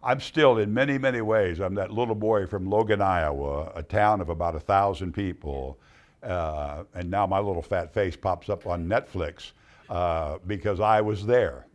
I'm still, in many, many ways, I'm that little boy from Logan, Iowa, a town of about 1,000 people. And now my little fat face pops up on Netflix because I was there.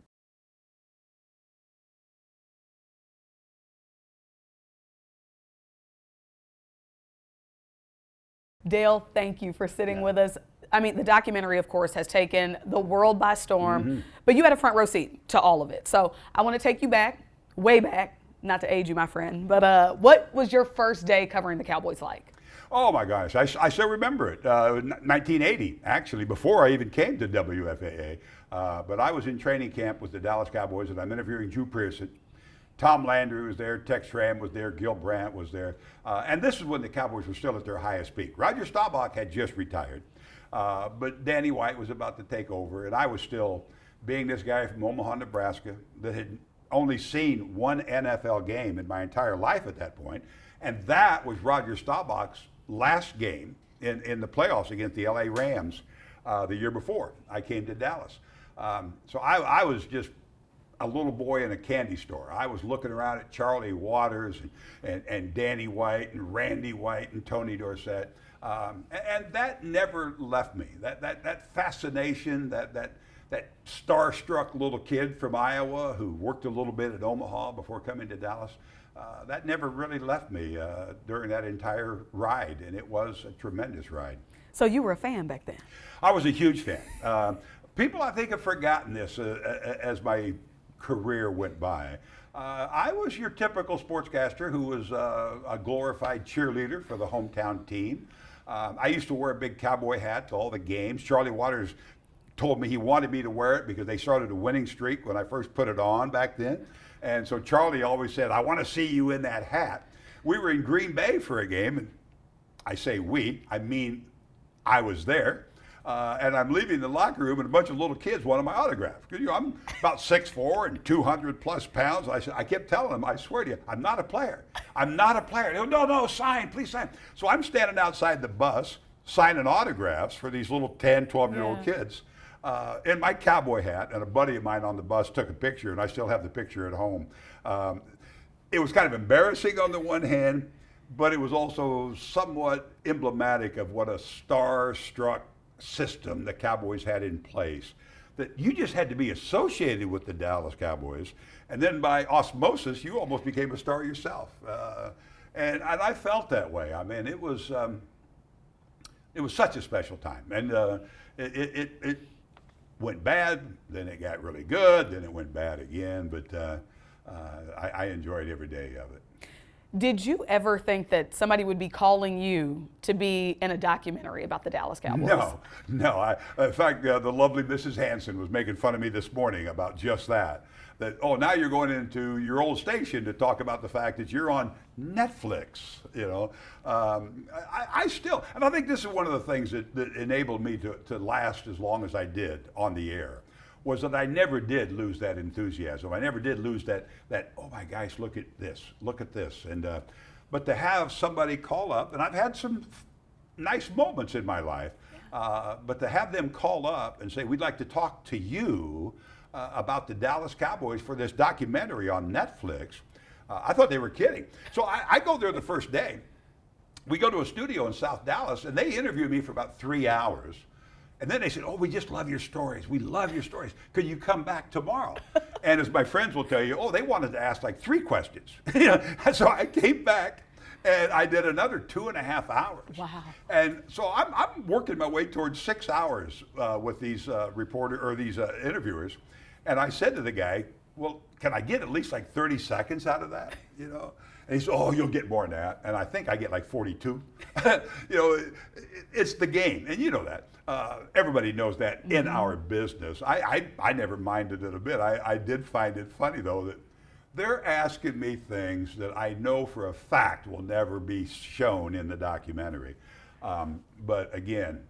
Dale, thank you for sitting with us. I mean, the documentary, of course, has taken the world by storm, but you had a front row seat to all of it. So I want to take you back, way back, not to age you, my friend, but what was your first day covering the Cowboys like? Oh my gosh, I still remember it. 1980, actually, before I even came to WFAA. But I was in training camp with the Dallas Cowboys, and I'm interviewing Drew Pearson. Tom Landry was there, Tex Schramm was there, Gil Brandt was there. And this is when the Cowboys were still at their highest peak. Roger Staubach had just retired, but Danny White was about to take over, and I was still, being this guy from Omaha, Nebraska, that had only seen one NFL game in my entire life at that point, and that was Roger Staubach's last game in the playoffs against the LA Rams the year before I came to Dallas. So I was just a little boy in a candy store. I was looking around at Charlie Waters and Danny White and Randy White and Tony Dorsett, and that never left me. That fascination, that starstruck little kid from Iowa who worked a little bit at Omaha before coming to Dallas, that never really left me during that entire ride, and it was a tremendous ride. So you were a fan back then? I was a huge fan. People, I think, have forgotten this as my career went by. I was your typical sportscaster who was a glorified cheerleader for the hometown team. I used to wear a big cowboy hat to all the games. Charlie Waters told me he wanted me to wear it because they started a winning streak when I first put it on back then. And so Charlie always said, I want to see you in that hat. We were in Green Bay for a game, and I say we, I mean I was there. And I'm leaving the locker room, and a bunch of little kids wanted my autograph. You know, I'm about 6'4" and 200 plus pounds. I kept telling them, I swear to you, I'm not a player. I'm not a player. They go, no, sign, please sign. So I'm standing outside the bus signing autographs for these little 10, 12-year-old kids in my cowboy hat. And a buddy of mine on the bus took a picture, and I still have the picture at home. It was kind of embarrassing on the one hand, but it was also somewhat emblematic of what a star-struck system the Cowboys had in place, that you just had to be associated with the Dallas Cowboys, and then by osmosis you almost became a star yourself, and I felt that way. I mean, it was such a special time, and it went bad, then it got really good, then it went bad again, but I enjoyed every day of it. Did you ever think that somebody would be calling you to be in a documentary about the Dallas Cowboys? No. In fact, the lovely Mrs. Hansen was making fun of me this morning about just that. That, oh, now you're going into your old station to talk about the fact that you're on Netflix, you know. I still, and I think this is one of the things that enabled me to last as long as I did on the air, was that I never did lose that enthusiasm. I never did lose that oh my gosh, look at this. And but to have somebody call up, and I've had some nice moments in my life, but to have them call up and say, we'd like to talk to you about the Dallas Cowboys for this documentary on Netflix, I thought they were kidding. So I go there the first day. We go to a studio in South Dallas, and they interview me for about 3 hours. And then they said, oh, we just love your stories. We love your stories. Could you come back tomorrow? And as my friends will tell you, oh, they wanted to ask like 3 questions. So I came back and I did another 2.5 hours. Wow. And so I'm working my way towards 6 hours with these interviewers. And I said to the guy, well, can I get at least like 30 seconds out of that? You know? And he said, oh, you'll get more than that. And I think I get like 42. You know, it's the game. And you know that. Everybody knows that in our business. I never minded it a bit. I did find it funny, though, that they're asking me things that I know for a fact will never be shown in the documentary. But again,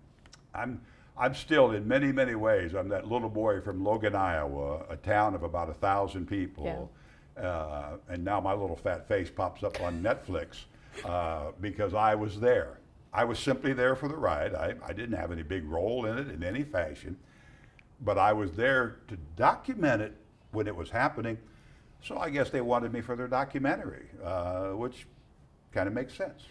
I'm still, in many, many ways, I'm that little boy from Logan, Iowa, a town of about 1,000 people. Yeah. And now my little fat face pops up on Netflix because I was there. I was simply there for the ride. I didn't have any big role in it in any fashion, but I was there to document it when it was happening So I guess they wanted me for their documentary, which kind of makes sense.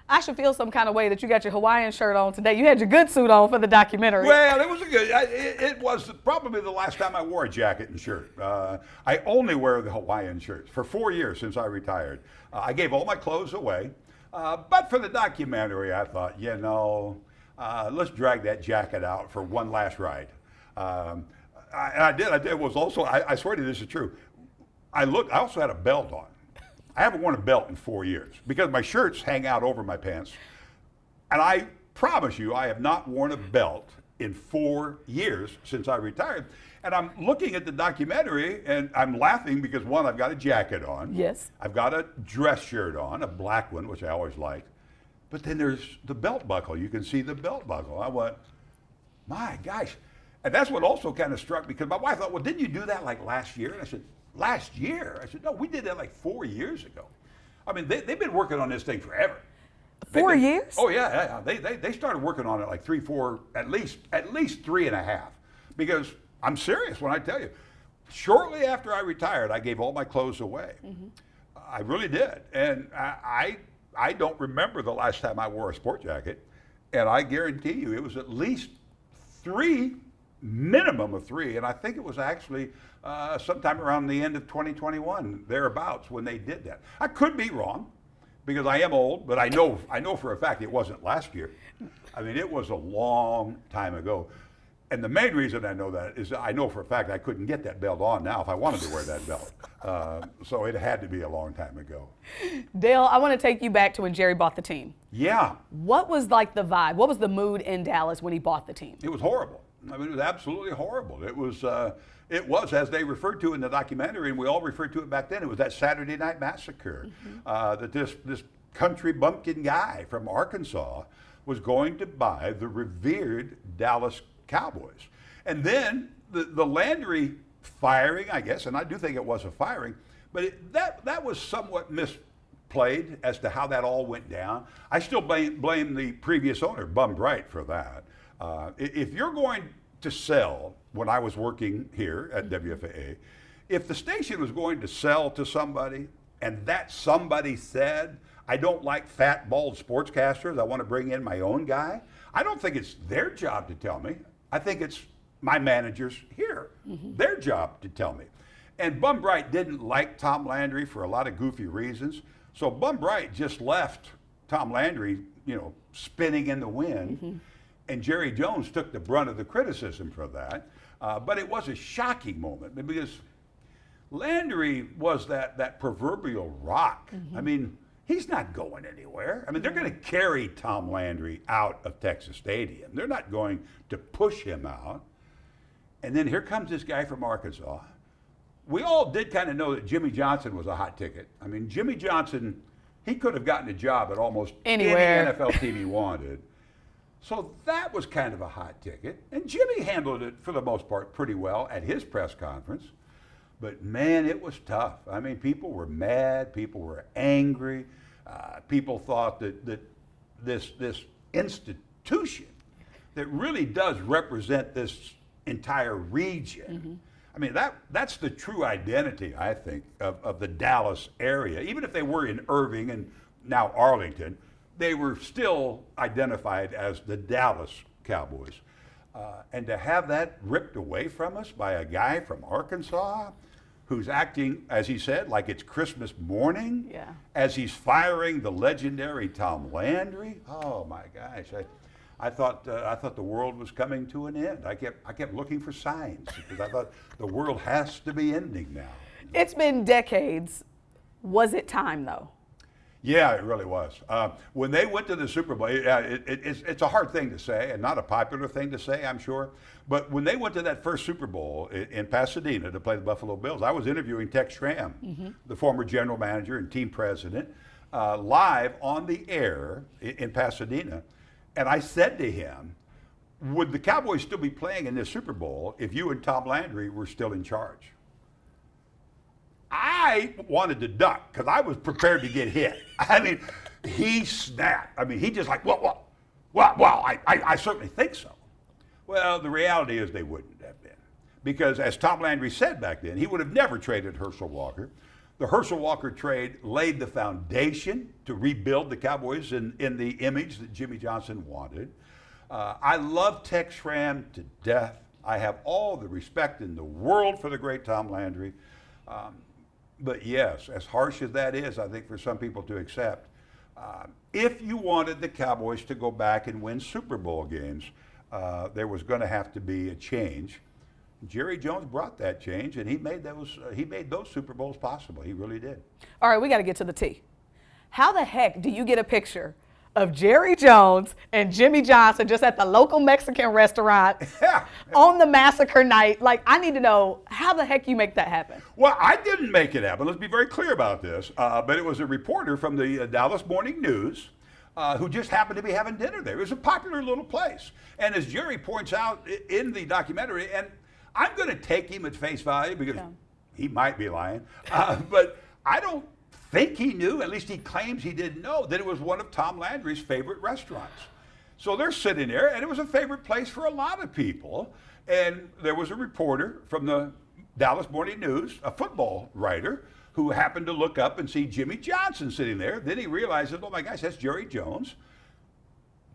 I should feel some kind of way that you got your Hawaiian shirt on today. You had your good suit on for the documentary. Well, it was it was probably the last time I wore a jacket and shirt. I only wear the Hawaiian shirts for 4 years since I retired. I gave all my clothes away. But for the documentary, I thought, let's drag that jacket out for one last ride. I did. It was also, I swear to you, this is true. I also had a belt on. I haven't worn a belt in 4 years because my shirts hang out over my pants. And I promise you, I have not worn a belt in 4 years since I retired. And I'm looking at the documentary and I'm laughing because, one, I've got a jacket on. Yes. I've got a dress shirt on, a black one, which I always liked. But then there's the belt buckle. You can see the belt buckle. I went, my gosh. And that's what also kind of struck me because my wife thought, well, didn't you do that like last year? And I said, last year? I said, no, we did that like 4 years ago. I mean, they've been working on this thing forever. 4 years? Oh, yeah. They started working on it like 3, 4, at least 3.5. Because I'm serious when I tell you, shortly after I retired, I gave all my clothes away. Mm-hmm. I really did. And I don't remember the last time I wore a sport jacket. And I guarantee you it was at least 3, minimum of 3. And I think it was actually sometime around the end of 2021, thereabouts, when they did that. I could be wrong because I am old, but I know for a fact it wasn't last year. I mean, it was a long time ago. And the main reason I know that is I know for a fact I couldn't get that belt on now if I wanted to wear that belt. So it had to be a long time ago. Dale, I want to take you back to when Jerry bought the team. Yeah. What was like the vibe? What was the mood in Dallas when he bought the team? It was horrible. I mean, it was absolutely horrible. It was, as they referred to in the documentary, and we all referred to it back then, it was that Saturday Night Massacre. Mm-hmm. That this country bumpkin guy from Arkansas was going to buy the revered Dallas Cowboys. And then the Landry firing, I guess, and I do think it was a firing, but that was somewhat misplayed as to how that all went down. I still blame the previous owner, Bum Bright, for that. If you're going to sell, when I was working here at WFAA, if the station was going to sell to somebody and that somebody said, I don't like fat, bald sportscasters, I want to bring in my own guy, I don't think it's their job to tell me. I think it's my managers here, their job to tell me. And Bum Bright didn't like Tom Landry for a lot of goofy reasons. So Bum Bright just left Tom Landry, spinning in the wind. Mm-hmm. And Jerry Jones took the brunt of the criticism for that. But it was a shocking moment because Landry was that proverbial rock. Mm-hmm. I mean, he's not going anywhere. I mean, they're going to carry Tom Landry out of Texas Stadium. They're not going to push him out. And then here comes this guy from Arkansas. We all did kind of know that Jimmy Johnson was a hot ticket. I mean, Jimmy Johnson, he could have gotten a job at almost anywhere. Any NFL team he wanted. So that was kind of a hot ticket. And Jimmy handled it, for the most part, pretty well at his press conference. But, man, it was tough. I mean, people were mad. People were angry. People thought that this institution that really does represent this entire region, I mean, that's the true identity, I think, of the Dallas area. Even if they were in Irving and now Arlington, they were still identified as the Dallas Cowboys. And to have that ripped away from us by a guy from Arkansas who's acting, as he said, like it's Christmas morning, as he's firing the legendary Tom Landry. Oh my gosh, I thought the world was coming to an end. I kept looking for signs because I thought the world has to be ending now. It's been decades. Was it time though? Yeah, it really was. When they went to the Super Bowl, it's a hard thing to say and not a popular thing to say, I'm sure. But when they went to that first Super Bowl in Pasadena to play the Buffalo Bills, I was interviewing Tex Schramm, the former general manager and team president, live on the air in Pasadena. And I said to him, would the Cowboys still be playing in this Super Bowl if you and Tom Landry were still in charge? I wanted to duck because I was prepared to get hit. I mean, he snapped. I mean, he just like, well, I certainly think so. Well, the reality is they wouldn't have been because as Tom Landry said back then, he would have never traded Herschel Walker. The Herschel Walker trade laid the foundation to rebuild the Cowboys in the image that Jimmy Johnson wanted. I love Tex Schramm to death. I have all the respect in the world for the great Tom Landry. But yes, as harsh as that is, I think for some people to accept, if you wanted the Cowboys to go back and win Super Bowl games, there was going to have to be a change. Jerry Jones brought that change, and he made those Super Bowls possible. He really did. All right, we got to get to the T. How the heck do you get a picture of Jerry Jones and Jimmy Johnson just at the local Mexican restaurant on the massacre night? Like, I need to know how the heck you make that happen. Well, I didn't make it happen. Let's be very clear about this. But it was a reporter from the Dallas Morning News who just happened to be having dinner there. It was a popular little place. And as Jerry points out in the documentary, and I'm going to take him at face value because he might be lying, but I don't think he knew, at least he claims he didn't know, that it was one of Tom Landry's favorite restaurants. So they're sitting there, and it was a favorite place for a lot of people. And there was a reporter from the Dallas Morning News, a football writer, who happened to look up and see Jimmy Johnson sitting there. Then he realizes, oh my gosh, that's Jerry Jones.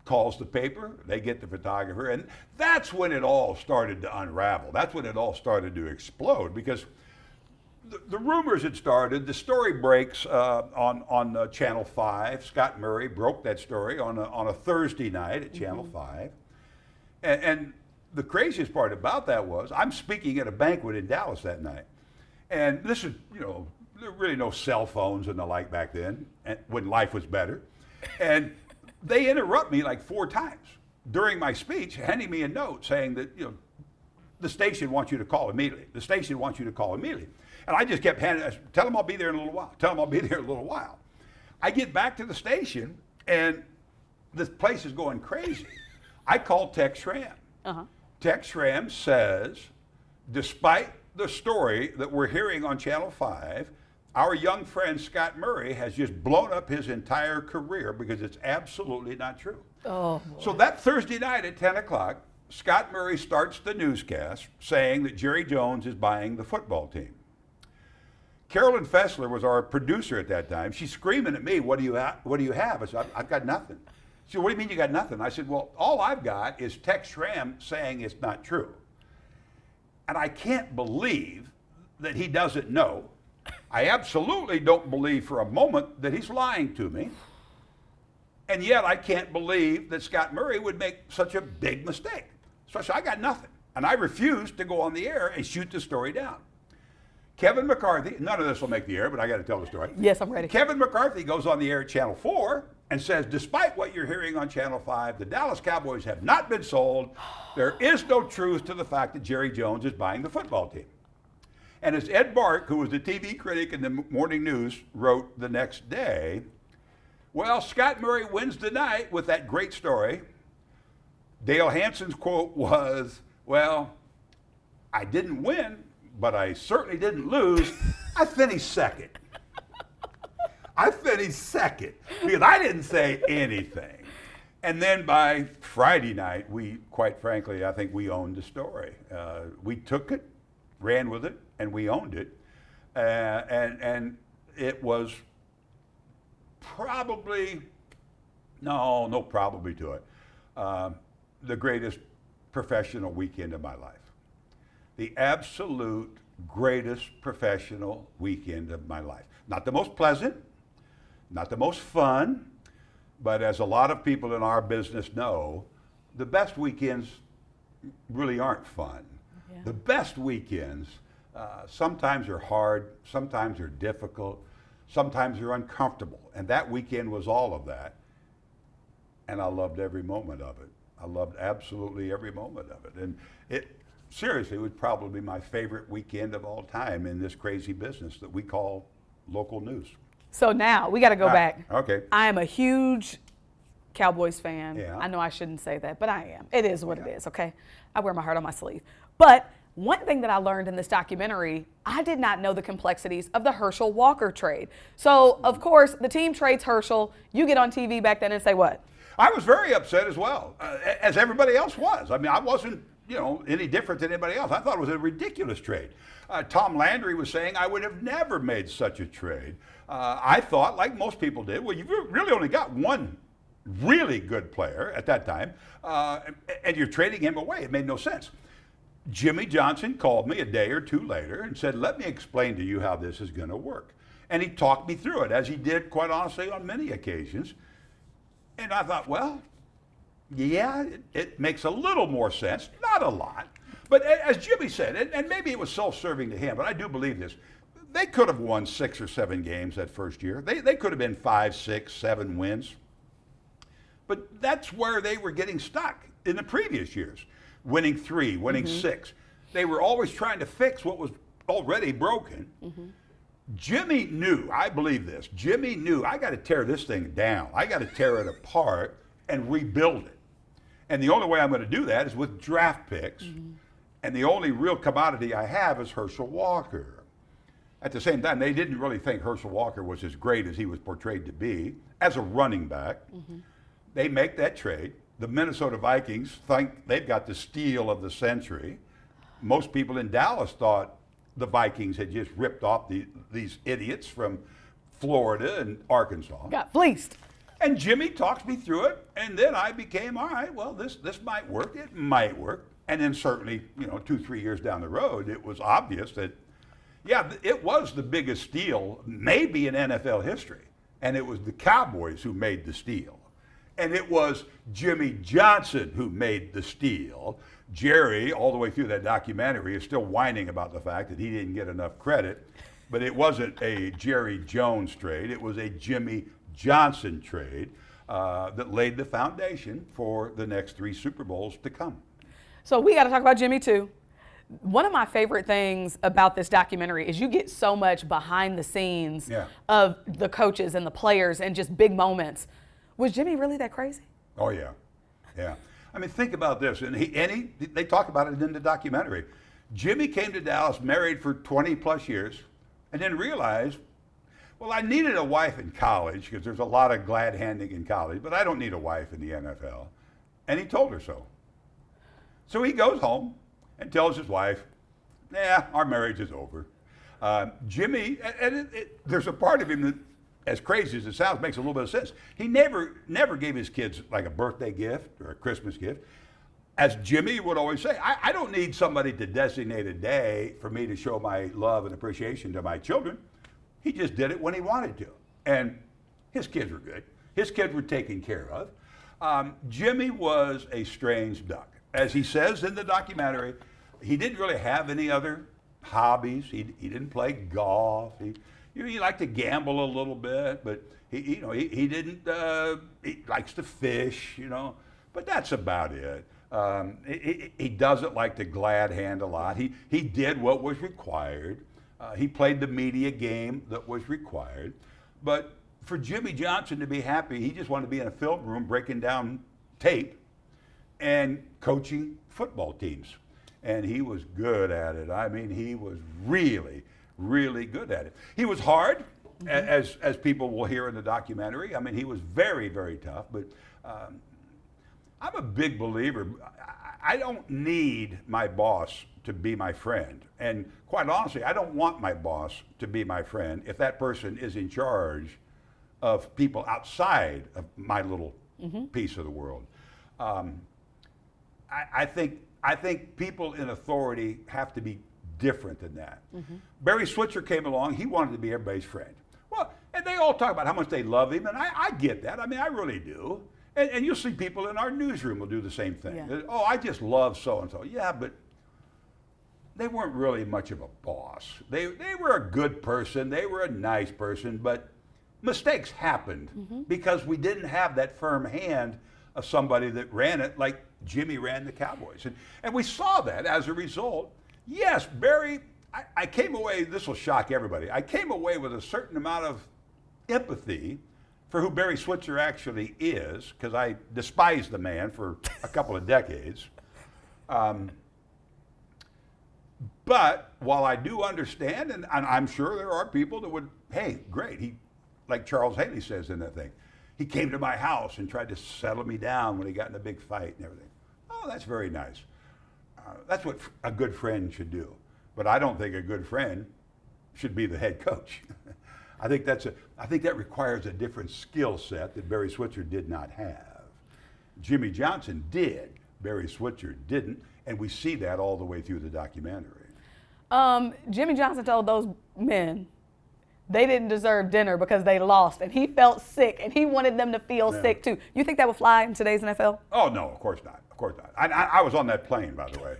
Calls the paper, they get the photographer, and that's when it all started to unravel. That's when it all started to explode, because the rumors had started. The story breaks on Channel 5. Scott Murray broke that story on a Thursday night at Channel 5. And the craziest part about that was I'm speaking at a banquet in Dallas that night. And this is, there were really no cell phones and the like back then, when life was better. And they interrupt me like 4 times during my speech, handing me a note saying that, the station wants you to call immediately. The station wants you to call immediately. And I just kept tell them I'll be there in a little while. Tell them I'll be there in a little while. I get back to the station, and this place is going crazy. I call Tex Schramm. Tex Schramm says, despite the story that we're hearing on Channel 5, our young friend Scott Murray has just blown up his entire career because it's absolutely not true. Oh, boy. So that Thursday night at 10 o'clock, Scott Murray starts the newscast saying that Jerry Jones is buying the football team. Carolyn Fessler was our producer at that time. She's screaming at me, what do you have? I said, I've got nothing. She said, what do you mean you got nothing? I said, well, all I've got is Tex Schramm saying it's not true. And I can't believe that he doesn't know. I absolutely don't believe for a moment that he's lying to me. And yet I can't believe that Scott Murray would make such a big mistake. So I said, I got nothing. And I refused to go on the air and shoot the story down. Kevin McCarthy, none of this will make the air, but I got to tell the story. Yes, I'm ready. Kevin McCarthy goes on the air at Channel 4 and says, despite what you're hearing on Channel 5, the Dallas Cowboys have not been sold. There is no truth to the fact that Jerry Jones is buying the football team. And as Ed Bark, who was the TV critic in the Morning News, wrote the next day, well, Scott Murray wins the night with that great story. Dale Hansen's quote was, well, I didn't win, but I certainly didn't lose. I finished second. Because I didn't say anything. And then by Friday night, quite frankly, I think we owned the story. We took it, ran with it, and we owned it. And it was probably, no probably to it, the greatest professional weekend of my life. The absolute greatest professional weekend of my life. Not the most pleasant, not the most fun, but as a lot of people in our business know, the best weekends really aren't fun. Yeah. The best weekends sometimes are hard, sometimes are difficult, sometimes are uncomfortable. And that weekend was all of that. And I loved every moment of it. I loved absolutely every moment of it. And seriously, it would probably be my favorite weekend of all time in this crazy business that we call local news. So now we got to go back. Okay. I am a huge Cowboys fan. Yeah. I know I shouldn't say that, but I am. It is what it is, okay? I wear my heart on my sleeve. But one thing that I learned in this documentary, I did not know the complexities of the Herschel Walker trade. So, of course, the team trades Herschel. You get on TV back then and say what? I was very upset as well, as everybody else was. I mean, I wasn't, any different than anybody else. I thought it was a ridiculous trade. Tom Landry was saying I would have never made such a trade. I thought, like most people did, well, you've really only got one really good player at that time, and you're trading him away. It made no sense. Jimmy Johnson called me a day or two later and said, let me explain to you how this is going to work. And he talked me through it, as he did, quite honestly, on many occasions. And I thought, well, yeah, it makes a little more sense, not a lot. But as Jimmy said, and maybe it was self-serving to him, but I do believe this, they could have won 6 or 7 games that first year. They could have been 5, 6, 7 wins. But that's where they were getting stuck in the previous years, winning 3, winning 6. They were always trying to fix what was already broken. Jimmy knew, I believe this, Jimmy knew, I got to tear this thing down. I got to tear it apart and rebuild it. And the only way I'm going to do that is with draft picks. And the only real commodity I have is Herschel Walker. At the same time, they didn't really think Herschel Walker was as great as he was portrayed to be as a running back. They make that trade. The Minnesota Vikings think they've got the steal of the century. Most people in Dallas thought the Vikings had just ripped off these idiots from Florida and Arkansas. Got fleeced. And Jimmy talks me through it, and then I became, all right, well, this might work. It might work. And then certainly, 2, 3 years down the road, it was obvious that, yeah, it was the biggest steal maybe in NFL history. And it was the Cowboys who made the steal. And it was Jimmy Johnson who made the steal. Jerry, all the way through that documentary, is still whining about the fact that he didn't get enough credit. But it wasn't a Jerry Jones trade. It was a Jimmy Johnson trade that laid the foundation for the next 3 Super Bowls to come. So we got to talk about Jimmy too. One of my favorite things about this documentary is you get so much behind the scenes of the coaches and the players and just big moments. Was Jimmy really that crazy? Oh yeah, yeah. I mean, think about this, and they talk about it in the documentary. Jimmy came to Dallas, married for 20 plus years, and then realized, well, I needed a wife in college because there's a lot of glad handing in college, but I don't need a wife in the NFL. And he told her so. So he goes home and tells his wife, "Yeah, our marriage is over." Jimmy, and there's a part of him that, as crazy as it sounds, makes a little bit of sense. He never gave his kids like a birthday gift or a Christmas gift. As Jimmy would always say, I don't need somebody to designate a day for me to show my love and appreciation to my children. He just did it when he wanted to. And his kids were good. His kids were taken care of. Jimmy was a strange duck. As he says in the documentary, he didn't really have any other hobbies. He didn't play golf. He liked to gamble a little bit, but he didn't. He likes to fish, but that's about it. He doesn't like to glad hand a lot. He did what was required. He played the media game that was required. But for Jimmy Johnson to be happy, he just wanted to be in a film room breaking down tape and coaching football teams. And he was good at it. I mean, he was really, really good at it. He was hard, as people will hear in the documentary. I mean, he was very, very tough. But I'm a big believer. I don't need my boss to be my friend. And quite honestly, I don't want my boss to be my friend if that person is in charge of people outside of my little piece of the world. I think people in authority have to be different than that. Barry Switzer came along. He wanted to be everybody's friend. Well, and they all talk about how much they love him, and I get that. I mean, I really do. And you'll see people in our newsroom will do the same thing. Yeah. Oh, I just love so-and-so. Yeah, but they weren't really much of a boss. They were a good person. They were a nice person, but mistakes happened because we didn't have that firm hand of somebody that ran it like Jimmy ran the Cowboys. And we saw that as a result. Yes, Barry, I came away, this will shock everybody, I came away with a certain amount of empathy for who Barry Switzer actually is, because I despised the man for a couple of decades. But while I do understand, and I'm sure there are people that would, hey, great, he, like Charles Haley says in that thing, he came to my house and tried to settle me down when he got in a big fight and everything. Oh, that's very nice. That's what a good friend should do. But I don't think a good friend should be the head coach. I think that requires a different skill set that Barry Switzer did not have. Jimmy Johnson did. Barry Switzer didn't, and we see that all the way through the documentary. Jimmy Johnson told those men they didn't deserve dinner because they lost, and he felt sick, and he wanted them to feel sick too. You think that would fly in today's NFL? Oh no, of course not. Of course not. I was on that plane, by the way,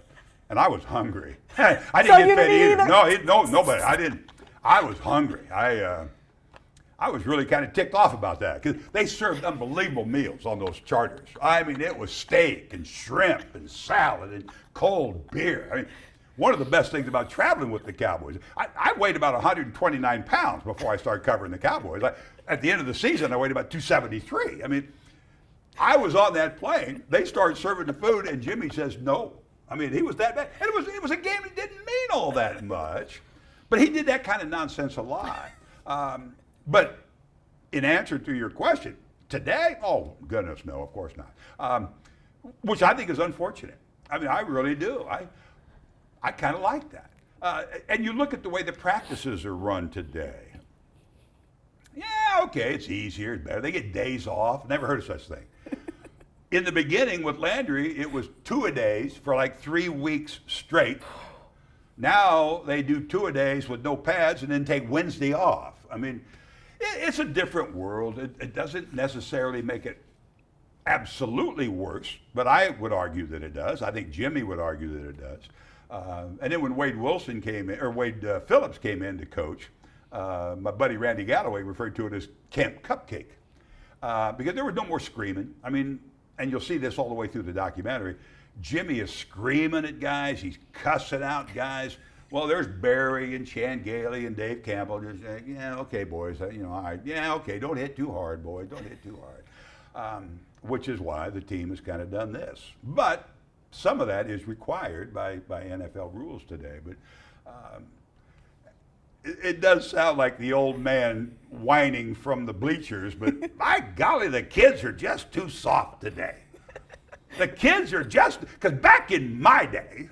and I was hungry. I didn't get fed either. No, nobody. I didn't. I was hungry. I was really kind of ticked off about that because they served unbelievable meals on those charters. I mean, it was steak and shrimp and salad and cold beer. I mean, one of the best things about traveling with the Cowboys, I weighed about 129 pounds before I started covering the Cowboys. At the end of the season, I weighed about 273. I mean, I was on that plane. They started serving the food, and Jimmy says no. I mean, he was that bad. And it was a game that didn't mean all that much. But he did that kind of nonsense a lot. But in answer to your question, today, oh, goodness, no, of course not. Which I think is unfortunate. I mean, I really do. I kind of like that. And you look at the way the practices are run today. Yeah, okay, it's easier, it's better. They get days off. Never heard of such thing. In the beginning with Landry, it was 2-a-days for like 3 weeks straight. Now they do 2-a-days with no pads and then take Wednesday off. I mean, it's a different world. It doesn't necessarily make it absolutely worse, but I would argue that it does. I think Jimmy would argue that it does. And then when Wade Phillips came in to coach, my buddy Randy Galloway referred to it as Camp Cupcake because there was no more screaming. I mean, and you'll see this all the way through the documentary. Jimmy is screaming at guys. He's cussing out guys. Well, there's Barry and Chan Gailey and Dave Campbell just saying, yeah, okay, boys, all right. Yeah, okay, don't hit too hard, boy. Don't hit too hard. Which is why the team has kind of done this. But some of that is required by NFL rules today. But it does sound like the old man whining from the bleachers, but my golly, the kids are just too soft today. The kids are just, because back in my day,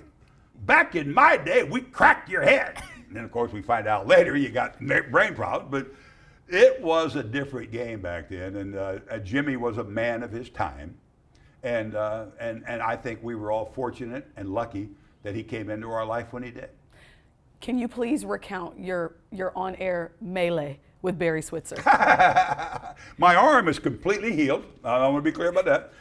we cracked your head. And then, of course, we find out later you got brain problems, but it was a different game back then. And Jimmy was a man of his time. And I think we were all fortunate and lucky that he came into our life when he did. Can you please recount your on-air melee with Barry Switzer? My arm is completely healed. I want to be clear about that.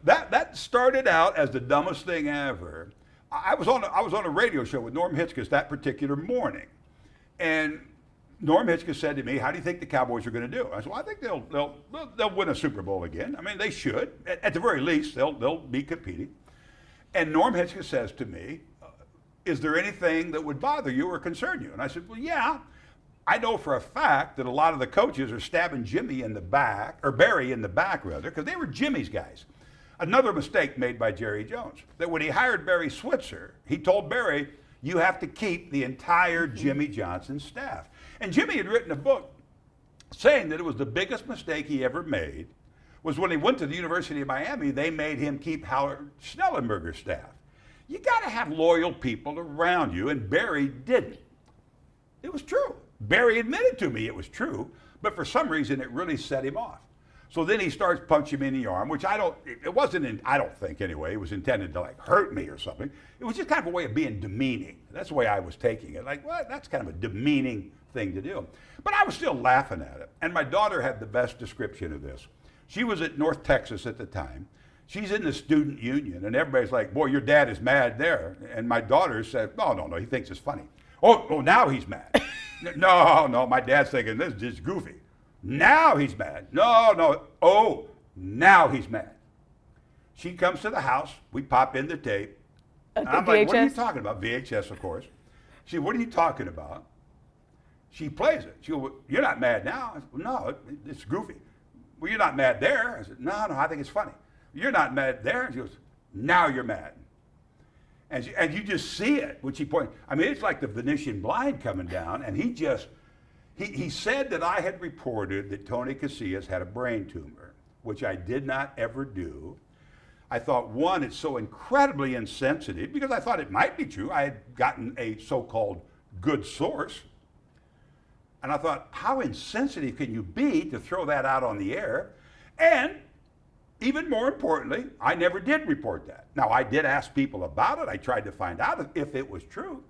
That started out as the dumbest thing ever. I was on a radio show with Norm Hitzges that particular morning, and Norm Hitzges said to me, "How do you think the Cowboys are going to do?" I said, "Well, I think they'll win a Super Bowl again. I mean, they should. At the very least, they'll be competing." And Norm Hitzges says to me, "Is there anything that would bother you or concern you?" And I said, "Well, yeah. I know for a fact that a lot of the coaches are stabbing Jimmy in the back, or Barry in the back rather, because they were Jimmy's guys." Another mistake made by Jerry Jones, that when he hired Barry Switzer, he told Barry, "You have to keep the entire Jimmy Johnson staff." And Jimmy had written a book saying that it was the biggest mistake he ever made was when he went to the University of Miami, they made him keep Howard Schnellenberger's staff. You got to have loyal people around you, and Barry didn't. It was true. Barry admitted to me it was true, but for some reason it really set him off. So then he starts punching me in the arm, which I don't think anyway, it was intended to like hurt me or something. It was just kind of a way of being demeaning. That's the way I was taking it. Like, well, that's kind of a demeaning thing to do. But I was still laughing at it. And my daughter had the best description of this. She was at North Texas at the time. She's in the student union, and everybody's like, "Boy, your dad is mad there." And my daughter said, no, he thinks it's funny. Oh, now he's mad. No, my dad's thinking this is just goofy. Now he's mad. No. Oh, now he's mad. She comes to the house. We pop in the tape. And I'm like, "What are you talking about?" VHS, of course. She said, "What are you talking about?" She plays it. She goes, "Well, you're not mad now." I said, "Well, no, it's goofy." "Well, you're not mad there." I said, No, I think it's funny." "You're not mad there." And she goes, "Now you're mad." And you just see it when she points. I mean, it's like the Venetian blind coming down, and he said that I had reported that Tony Casillas had a brain tumor, which I did not ever do. I thought, one, it's so incredibly insensitive because I thought it might be true. I had gotten a so-called good source. And I thought, how insensitive can you be to throw that out on the air? And even more importantly, I never did report that. Now, I did ask people about it. I tried to find out if it was true.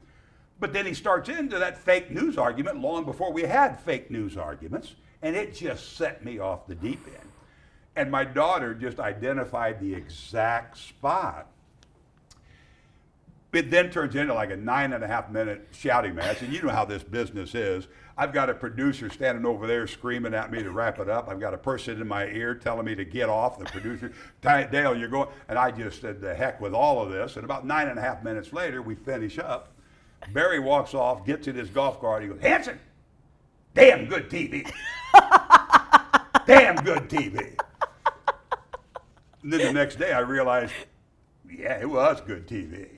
But then he starts into that fake news argument long before we had fake news arguments, and it just set me off the deep end. And my daughter just identified the exact spot. It then turns into like a 9.5-minute shouting match, and you know how this business is. I've got a producer standing over there screaming at me to wrap it up. I've got a person in my ear telling me to get off. The producer, Dale, you're going. And I just said, the heck with all of this. And about 9.5 minutes later, we finish up. Barry walks off, gets in his golf cart. He goes, Hansen, damn good TV. Damn good TV. And then the next day I realized, yeah, it was good TV.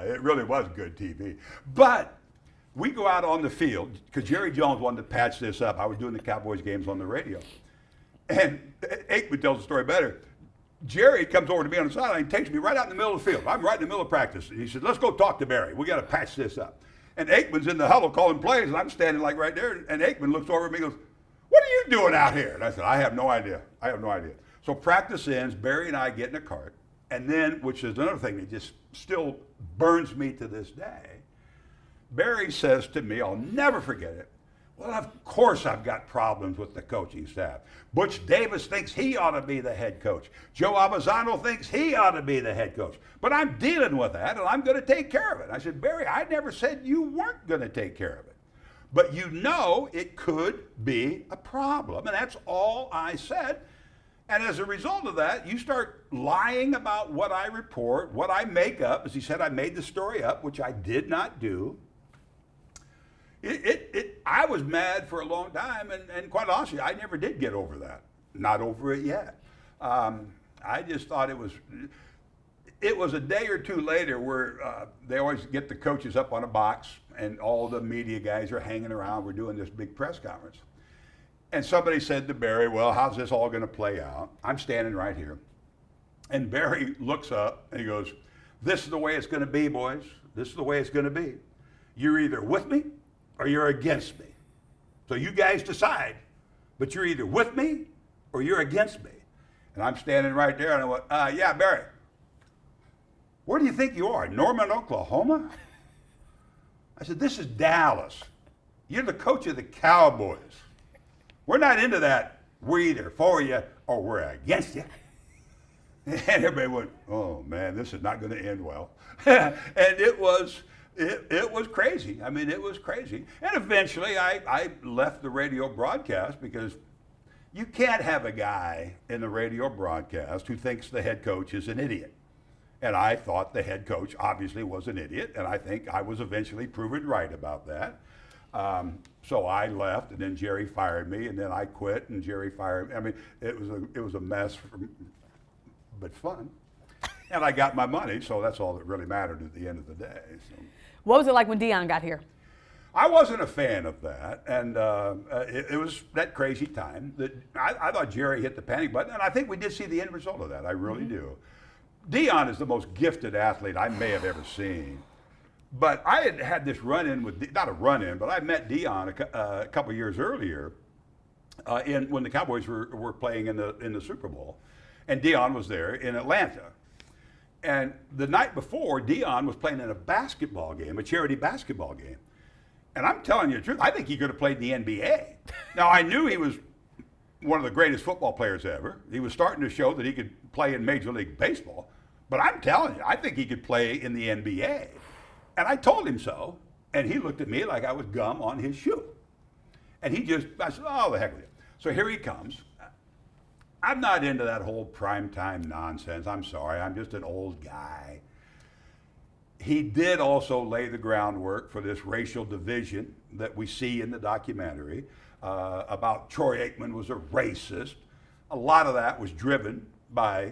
It really was good TV. But we go out on the field, because Jerry Jones wanted to patch this up. I was doing the Cowboys games on the radio. And Aikman tells the story better. Jerry comes over to me on the sideline and takes me right out in the middle of the field. I'm right in the middle of practice. And he said, let's go talk to Barry. We got to patch this up. And Aikman's in the huddle calling plays, and I'm standing like right there. And Aikman looks over at me and goes, what are you doing out here? And I said, I have no idea. I have no idea. So practice ends. Barry and I get in a cart. And then, which is another thing that just still burns me to this day, Barry says to me, I'll never forget it, well, of course I've got problems with the coaching staff. Butch Davis thinks he ought to be the head coach. Joe Abbazzano thinks he ought to be the head coach. But I'm dealing with that, and I'm going to take care of it. I said, Barry, I never said you weren't going to take care of it. But you know it could be a problem, and that's all I said. And as a result of that, you start lying about what I report, what I make up. As he said, I made the story up, which I did not do. I was mad for a long time, and quite honestly, I never did get over that. Not over it yet. I just thought it was a day or two later where they always get the coaches up on a box, and all the media guys are hanging around. We're doing this big press conference. And somebody said to Barry, well, how's this all going to play out? I'm standing right here. And Barry looks up and he goes, this is the way it's going to be, boys. This is the way it's going to be. You're either with me or you're against me. So you guys decide. But you're either with me or you're against me. And I'm standing right there and I went, yeah, Barry, where do you think you are? Norman, Oklahoma? I said, this is Dallas. You're the coach of the Cowboys. We're not into that. We're either for you or we're against you. And everybody went, oh man, this is not going to end well. And it was crazy. I mean, it was crazy. And eventually I left the radio broadcast because you can't have a guy in the radio broadcast who thinks the head coach is an idiot. And I thought the head coach obviously was an idiot, and I think I was eventually proven right about that. So I left, and then Jerry fired me, and then I quit, and Jerry fired me. I mean, it was a mess, but fun. And I got my money, so that's all that really mattered at the end of the day. So. What was it like when Deion got here? I wasn't a fan of that, and it was that crazy time that I thought Jerry hit the panic button, and I think we did see the end result of that. I really do. Deion is the most gifted athlete I may have ever seen. But I had this run-in with, not a run-in, but I met Deion a couple years earlier when the Cowboys were playing in the Super Bowl. And Deion was there in Atlanta. And the night before, Deion was playing in a basketball game, a charity basketball game. And I'm telling you the truth, I think he could have played in the NBA. Now, I knew he was one of the greatest football players ever. He was starting to show that he could play in Major League Baseball. But I'm telling you, I think he could play in the NBA. And I told him so, and he looked at me like I was gum on his shoe. And I said, oh, the heck with it. So here he comes. I'm not into that whole primetime nonsense. I'm sorry, I'm just an old guy. He did also lay the groundwork for this racial division that we see in the documentary about Troy Aikman was a racist. A lot of that was driven by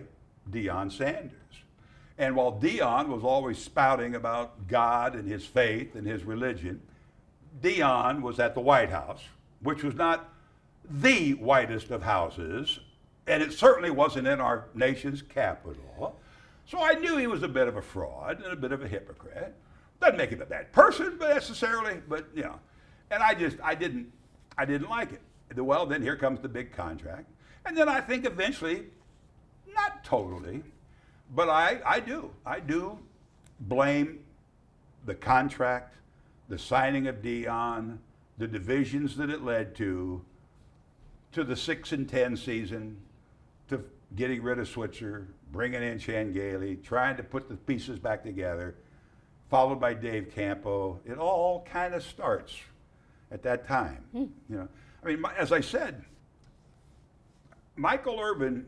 Deion Sanders. And while Deion was always spouting about God and his faith and his religion, Deion was at the White House, which was not the whitest of houses, and it certainly wasn't in our nation's capital. So I knew he was a bit of a fraud and a bit of a hypocrite. Doesn't make him a bad person, but necessarily, but you know. And I didn't like it. Well, then here comes the big contract. And then I think eventually, not totally, but I do blame the contract, the signing of Deion, the divisions that it led to the 6-10 season, to getting rid of Switzer, bringing in Gailey, trying to put the pieces back together, followed by Dave Campo. It all kind of starts at that time. You know, I mean, as I said, Michael Irvin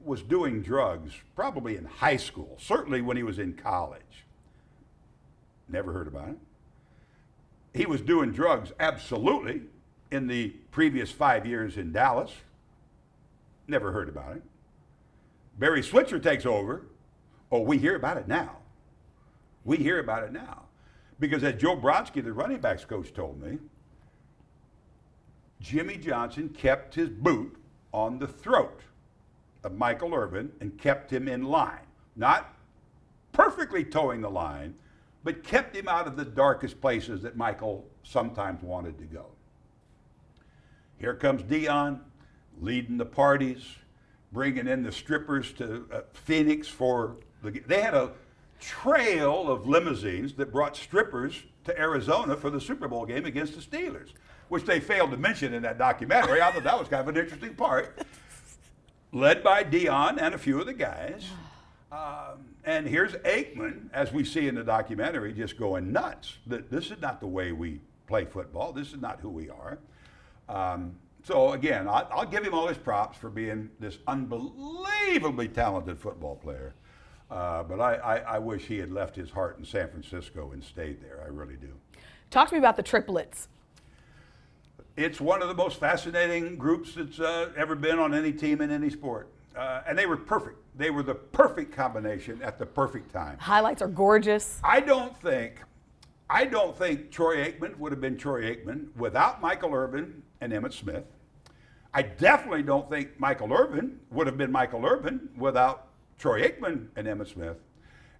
was doing drugs probably in high school, certainly when he was in college. Never heard about it. He was doing drugs absolutely in the previous 5 years in Dallas. Never heard about it. Barry Switzer takes over. Oh, we hear about it now. We hear about it now. Because as Joe Brodsky, the running backs coach, told me, Jimmy Johnson kept his boot on the throat of Michael Irvin and kept him in line. Not perfectly towing the line, but kept him out of the darkest places that Michael sometimes wanted to go. Here comes Deion, leading the parties, bringing in the strippers to Phoenix for they had a trail of limousines that brought strippers to Arizona for the Super Bowl game against the Steelers, which they failed to mention in that documentary. I thought that was kind of an interesting part. Led by Deion and a few of the guys. And here's Aikman, as we see in the documentary, just going nuts. This is not the way we play football. This is not who we are. So again, I'll give him all his props for being this unbelievably talented football player. But I wish he had left his heart in San Francisco and stayed there. I really do. Talk to me about the triplets. It's one of the most fascinating groups that's ever been on any team in any sport. And they were perfect. They were the perfect combination at the perfect time. Highlights are gorgeous. I don't think Troy Aikman would have been Troy Aikman without Michael Irvin and Emmitt Smith. I definitely don't think Michael Irvin would have been Michael Irvin without Troy Aikman and Emmitt Smith.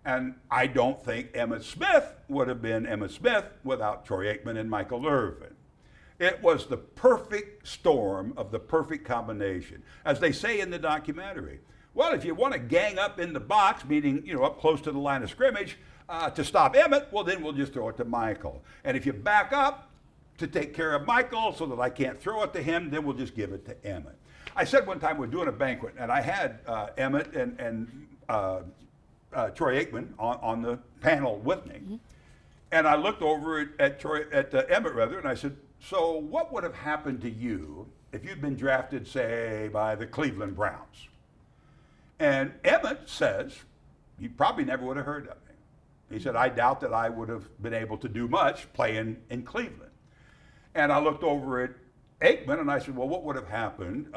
And I don't think Emmitt Smith would have been Emmitt Smith without Troy Aikman and Michael Irvin. It was the perfect storm of the perfect combination. As they say in the documentary, well, if you want to gang up in the box, meaning, you know, up close to the line of scrimmage, to stop Emmitt, well, then we'll just throw it to Michael. And if you back up to take care of Michael so that I can't throw it to him, then we'll just give it to Emmitt. I said one time we're doing a banquet, and I had Emmitt and Troy Aikman on the panel with me. Mm-hmm. And I looked over at Emmitt, and I said, so what would have happened to you if you'd been drafted, say, by the Cleveland Browns? And Emmitt says, you probably never would have heard of me. He said, I doubt that I would have been able to do much playing in Cleveland. And I looked over at Aikman and I said, well, what would have happened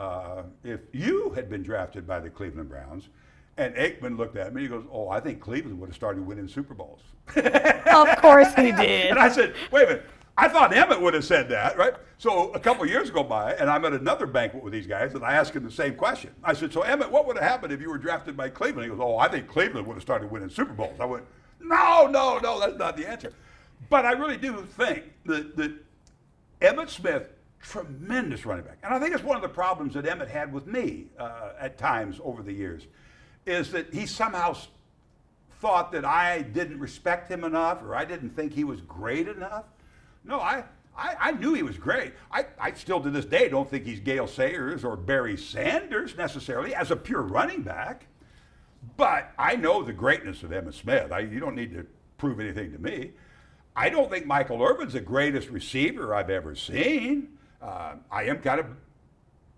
if you had been drafted by the Cleveland Browns? And Aikman looked at me and he goes, oh, I think Cleveland would have started winning Super Bowls. Of course he did. And I said, wait a minute. I thought Emmitt would have said that, right? So a couple of years go by, and I'm at another banquet with these guys, and I asked him the same question. I said, so Emmitt, what would have happened if you were drafted by Cleveland? He goes, oh, I think Cleveland would have started winning Super Bowls. I went, no, that's not the answer. But I really do think that Emmitt Smith, tremendous running back, and I think it's one of the problems that Emmitt had with me at times over the years, is that he somehow thought that I didn't respect him enough, or I didn't think he was great enough. No, I knew he was great. I still to this day don't think he's Gale Sayers or Barry Sanders necessarily as a pure running back. But I know the greatness of Emmitt Smith. You don't need to prove anything to me. I don't think Michael Irvin's the greatest receiver I've ever seen. I am kind of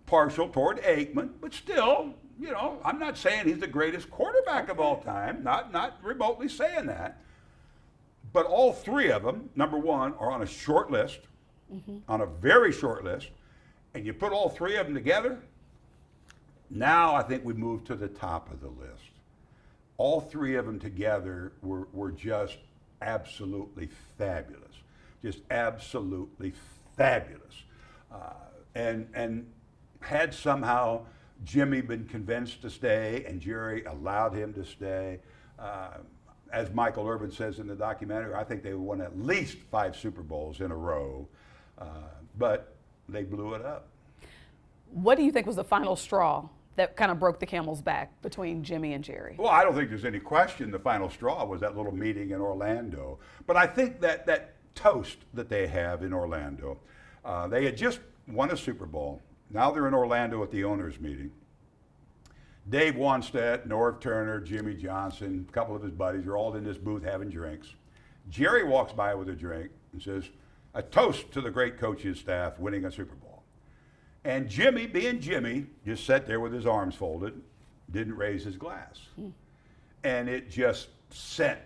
partial toward Aikman, but still, you know, I'm not saying he's the greatest quarterback of all time. Not remotely saying that. But all three of them, number one, are on a short list, on a very short list. And you put all three of them together, now I think we move to the top of the list. All three of them together were just absolutely fabulous. Just absolutely fabulous. And had somehow Jimmy been convinced to stay and Jerry allowed him to stay, As Michael Irvin says in the documentary, I think they won at least 5 Super Bowls in a row, but they blew it up. What do you think was the final straw that kind of broke the camel's back between Jimmy and Jerry? Well, I don't think there's any question the final straw was that little meeting in Orlando. But I think that toast that they have in Orlando, they had just won a Super Bowl. Now they're in Orlando at the owners' meeting. Dave Wanstead, Norv Turner, Jimmy Johnson, a couple of his buddies are all in this booth having drinks. Jerry walks by with a drink and says, "A toast to the great coach's staff winning a Super Bowl." And Jimmy, being Jimmy, just sat there with his arms folded, didn't raise his glass. And it just sent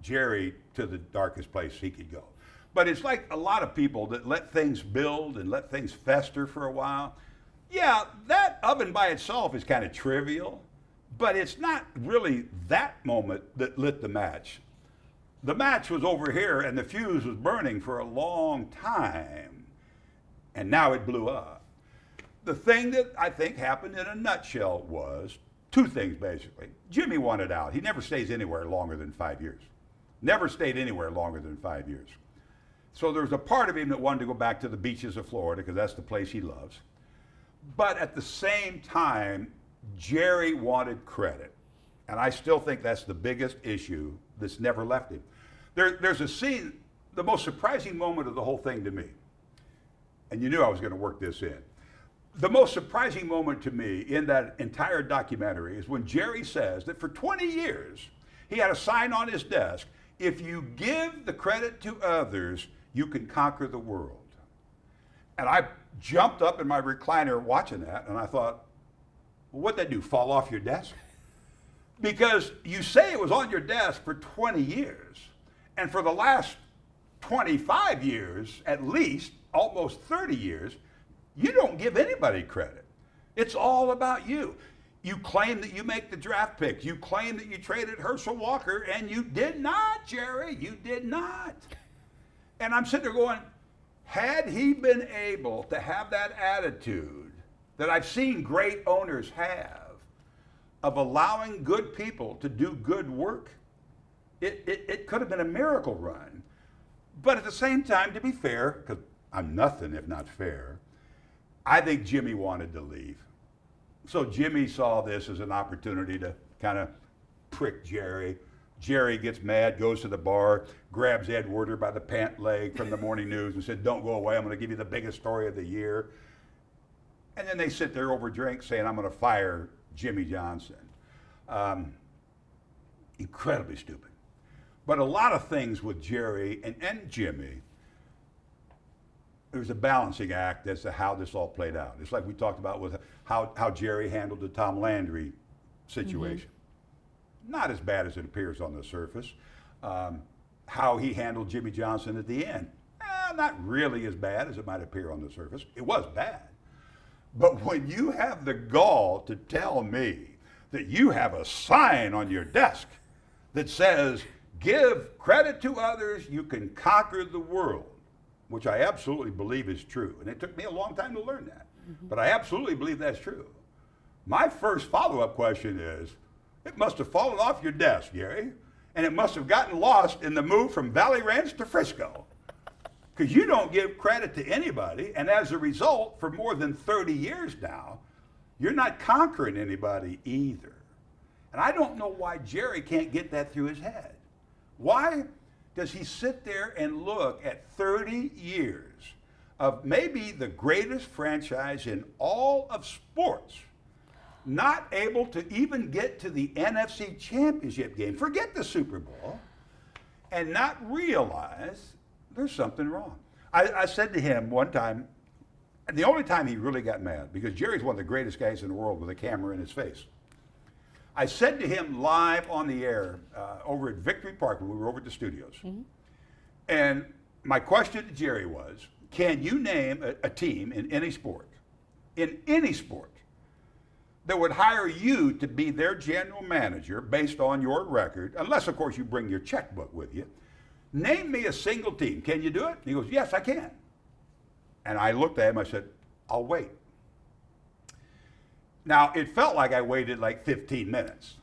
Jerry to the darkest place he could go. But it's like a lot of people that let things build and let things fester for a while. Yeah, that oven by itself is kind of trivial, but it's not really that moment that lit the match. The match was over here and the fuse was burning for a long time, and now it blew up. The thing that I think happened in a nutshell was 2 things basically. Jimmy wanted out. He never stays anywhere longer than 5 years. Never stayed anywhere longer than 5 years. So there's a part of him that wanted to go back to the beaches of Florida because that's the place he loves. But at the same time, Jerry wanted credit. And I still think that's the biggest issue that's never left him. There's a scene, the most surprising moment of the whole thing to me, and you knew I was going to work this in. The most surprising moment to me in that entire documentary is when Jerry says that for 20 years, he had a sign on his desk, "If you give the credit to others, you can conquer the world." And I jumped up in my recliner watching that, and I thought, well, what'd that do, fall off your desk? Because you say it was on your desk for 20 years, and for the last 25 years, at least, almost 30 years, you don't give anybody credit. It's all about you. You claim that you make the draft picks. You claim that you traded Herschel Walker, and you did not, Jerry. You did not. And I'm sitting there going, had he been able to have that attitude that I've seen great owners have of allowing good people to do good work, it could have been a miracle run. But at the same time, to be fair, because I'm nothing if not fair, I think Jimmy wanted to leave. So Jimmy saw this as an opportunity to kind of prick Jerry. Jerry gets mad, goes to the bar, grabs Ed Werder by the pant leg from the morning news and said, "Don't go away, I'm going to give you the biggest story of the year." And then they sit there over drinks saying, "I'm going to fire Jimmy Johnson." Incredibly stupid. But a lot of things with Jerry and Jimmy, there was a balancing act as to how this all played out. It's like we talked about with how Jerry handled the Tom Landry situation. Not as bad as it appears on the surface. How he handled Jimmy Johnson at the end, not really as bad as it might appear on the surface. It was bad. But when you have the gall to tell me that you have a sign on your desk that says, "Give credit to others, you can conquer the world," which I absolutely believe is true. And it took me a long time to learn that. But I absolutely believe that's true. My first follow-up question is, it must have fallen off your desk, Gary, and it must have gotten lost in the move from Valley Ranch to Frisco. Because you don't give credit to anybody, and as a result, for more than 30 years now, you're not conquering anybody either. And I don't know why Jerry can't get that through his head. Why does he sit there and look at 30 years of maybe the greatest franchise in all of sports, not able to even get to the NFC Championship game, forget the Super Bowl, and not realize there's something wrong? I said to him one time, and the only time he really got mad, because Jerry's one of the greatest guys in the world with a camera in his face. I said to him live on the air over at Victory Park when we were over at the studios. And my question to Jerry was, can you name a team in any sport, that would hire you to be their general manager based on your record, unless, of course, you bring your checkbook with you? Name me a single team. Can you do it? He goes, "Yes, I can." And I looked at him, I said, "I'll wait." Now, it felt like I waited like 15 minutes.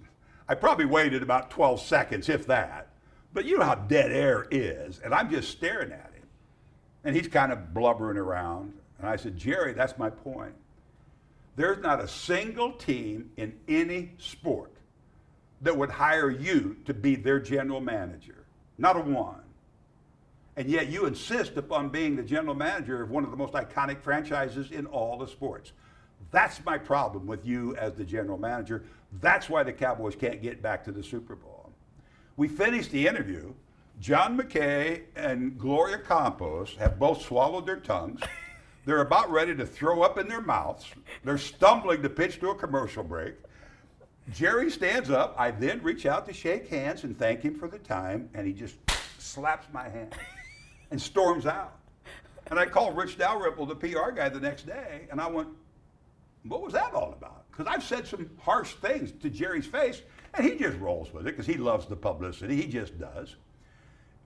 I probably waited about 12 seconds, if that. But you know how dead air is. And I'm just staring at him. And he's kind of blubbering around. And I said, Jerry, that's my point. There's not a single team in any sport that would hire you to be their general manager. Not a one. And yet you insist upon being the general manager of one of the most iconic franchises in all the sports. That's my problem with you as the general manager. That's why the Cowboys can't get back to the Super Bowl. We finished the interview. John McKay and Gloria Campos have both swallowed their tongues. They're about ready to throw up in their mouths. They're stumbling to pitch to a commercial break. Jerry stands up. I then reach out to shake hands and thank him for the time, and he just slaps my hand and storms out. And I called Rich Dalrymple, the PR guy, the next day, and I went, what was that all about? Because I've said some harsh things to Jerry's face, and he just rolls with it because he loves the publicity. He just does.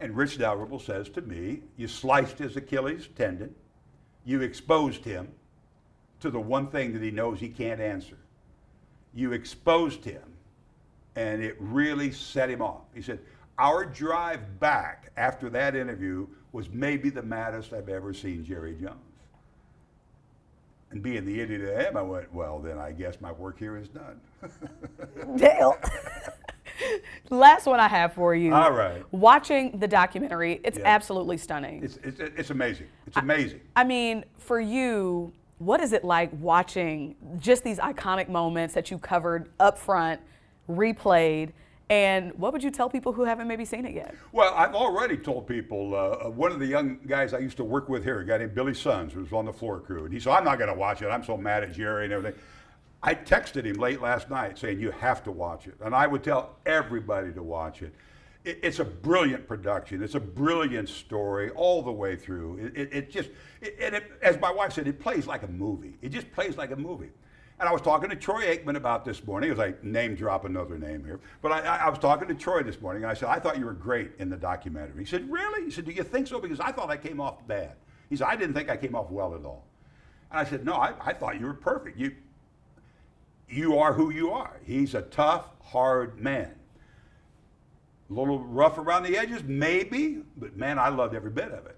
And Rich Dalrymple says to me, you sliced his Achilles tendon. You exposed him to the one thing that he knows he can't answer. You exposed him, and it really set him off. He said, our drive back after that interview was maybe the maddest I've ever seen Jerry Jones. And being the idiot I am, I went, well, then I guess my work here is done. Dale. Last one I have for you. All right. Watching the documentary, it's absolutely stunning. It's amazing. It's amazing. I mean, for you, what is it like watching just these iconic moments that you covered up front, replayed, and what would you tell people who haven't maybe seen it yet? Well, I've already told people, one of the young guys I used to work with here, a guy named Billy Sons, who was on the floor crew, and he said, I'm not going to watch it. I'm so mad at Jerry and everything. I texted him late last night saying, you have to watch it. And I would tell everybody to watch it. It's a brilliant production. It's a brilliant story all the way through. As my wife said, it plays like a movie. It just plays like a movie. And I was talking to Troy Aikman about this morning, as I name drop another name here. But I was talking to Troy this morning, and I said, I thought you were great in the documentary. He said, really? He said, do you think so? Because I thought I came off bad. He said, I didn't think I came off well at all. And I said, no, I thought you were perfect. You are who you are. He's a tough, hard man. A little rough around the edges, maybe, but man, I loved every bit of it.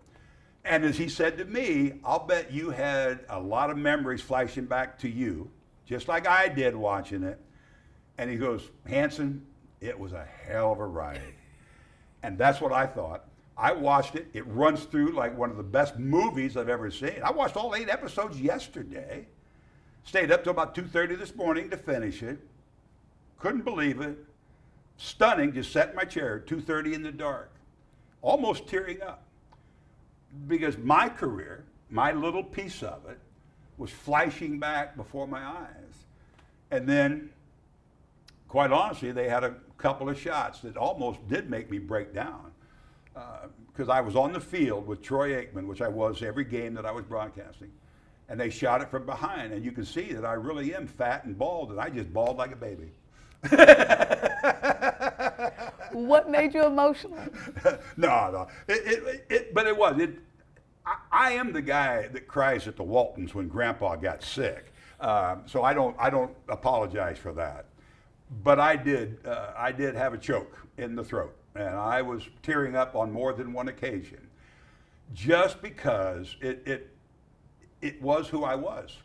And as he said to me, I'll bet you had a lot of memories flashing back to you, just like I did watching it. And he goes, Hansen, it was a hell of a ride. And that's what I thought. I watched it. It runs through like one of the best movies I've ever seen. I watched all 8 episodes yesterday. Stayed up till about 2:30 this morning to finish it. Couldn't believe it. Stunning, just sat in my chair, 2:30 in the dark. Almost tearing up. Because my career, my little piece of it, was flashing back before my eyes. And then, quite honestly, they had a couple of shots that almost did make me break down. Because I was on the field with Troy Aikman, which I was every game that I was broadcasting. And they shot it from behind, and you can see that I really am fat and bald, and I just bawled like a baby. What made you emotional? No. But it was. I am the guy that cries at the Waltons when Grandpa got sick. So I don't apologize for that. But I did have a choke in the throat, and I was tearing up on more than one occasion, just because it was who I was.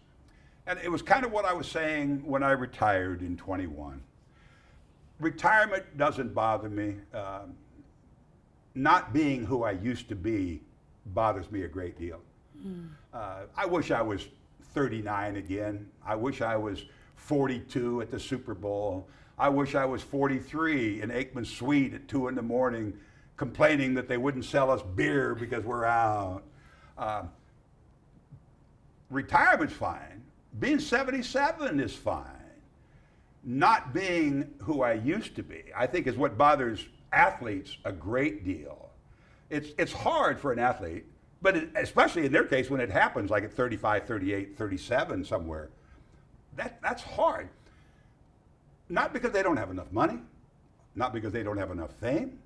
And it was kind of what I was saying when I retired in 21. Retirement doesn't bother me. Not being who I used to be bothers me a great deal. I wish I was 39 again. I wish I was 42 at the Super Bowl. I wish I was 43 in Aikman's suite at 2 in the morning complaining that they wouldn't sell us beer because we're out. Retirement's fine. Being 77 is fine. Not being who I used to be, I think, is what bothers athletes a great deal. It's hard for an athlete, but especially in their case when it happens like at 35, 38, 37 somewhere, that's hard. Not because they don't have enough money, not because they don't have enough fame,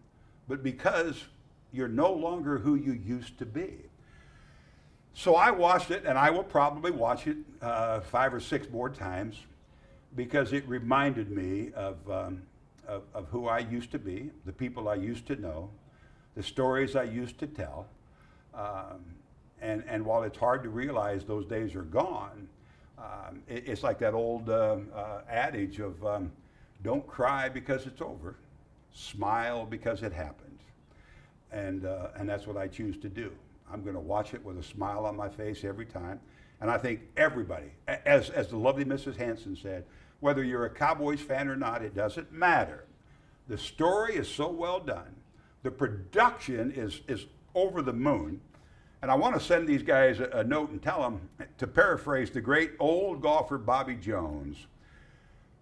but because you're no longer who you used to be. So I watched it, and I will probably watch it 5 or 6 more times because it reminded me of of who I used to be, the people I used to know, the stories I used to tell. And while it's hard to realize those days are gone, it's like that old adage of don't cry because it's over, smile because it happened. And that's what I choose to do. I'm going to watch it with a smile on my face every time. And I think everybody, as the lovely Mrs. Hansen said, whether you're a Cowboys fan or not, it doesn't matter. The story is so well done. The production is over the moon. And I want to send these guys a note and tell them, to paraphrase the great old golfer Bobby Jones,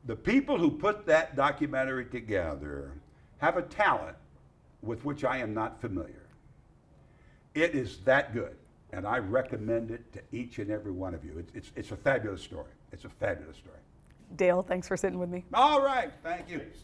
the people who put that documentary together have a talent with which I am not familiar. It is that good, and I recommend it to each and every one of you. It's a fabulous story. It's a fabulous story. Dale, thanks for sitting with me. All right, thank you.